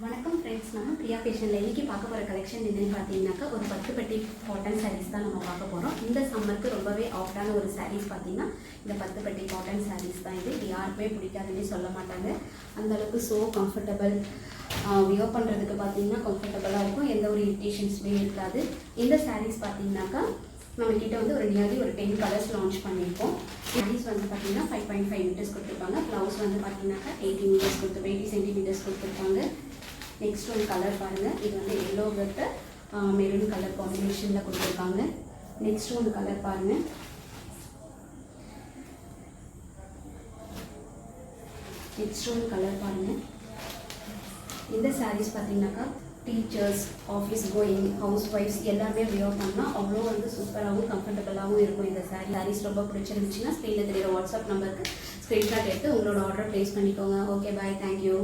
வணக்கம் ஃப்ரெண்ட்ஸ், நம்ம பிரியா ஃபேஷனில் இன்றைக்கி பார்க்க போகிற கலெக்ஷன் என்னென்னு பார்த்தீங்கன்னாக்கா ஒரு 10 பெட்டி காட்டன் சாரீஸ் தான் நம்ம பார்க்க போகிறோம். இந்த சம்மருக்கு ரொம்பவே ஆஃப்டான ஒரு சாரீஸ் பார்த்தீங்கன்னா இந்த 10 பெட்டி காட்டன் சாரீஸ் தான். இது யாருக்குமே பிடிக்காதுன்னே சொல்ல மாட்டாங்க. அந்தளவுக்கு ஸோ கம்ஃபர்டபுள், வியர் பண்ணுறதுக்கு பார்த்தீங்கன்னா கம்ஃபர்டபுளாக இருக்கும், எந்த ஒரு இரிட்டேஷன்ஸுமே இருக்காது. இந்த சாரீஸ் பார்த்தீங்கன்னாக்கா நம்மக்கிட்ட வந்து ஒரு நியர்லி ஒரு 10 கலர்ஸ் லான்ச் பண்ணியிருக்கோம். சாரீஸ் வந்து பார்த்தீங்கன்னா 5.5 மீட்டர்ஸ் கொடுத்துருப்பாங்க. ப்ளவுஸ் வந்து பார்த்தீங்கன்னாக்கா 80 மீட்டர்ஸ் 80 சென்டிமீட்டர்ஸ் கொடுத்துருப்பாங்க. நெக்ஸ்ட் ஒரு கலர் பாருங்கள், இது வந்து எல்லோ வித் மெரூன் கலர் காம்பினேஷனில் கொடுத்துருக்காங்க. நெக்ஸ்ட் ஒரு கலர் பாருங்கள், இந்த சாரீஸ் பார்த்தீங்கன்னாக்கா டீச்சர்ஸ், ஆஃபீஸ் கோயிங், ஹவுஸ் ஒய்ஃப்ஸ் எல்லாருமே வியர் பண்ணால் அவ்வளோ வந்து சூப்பராகவும் கம்ஃபர்டபுளாகவும் இருக்கும். இந்த சாரீஸ் ரொம்ப பிடிச்சிருந்துச்சுன்னா ஸ்க்ரீனில் தெரியுற வாட்ஸ்அப் நம்பருக்கு ஸ்க்ரீன்ஷாட் எடுத்து உங்களோட ஆர்டர் ப்ளேஸ் பண்ணிக்கோங்க. ஓகே, பாய், தேங்க்யூ.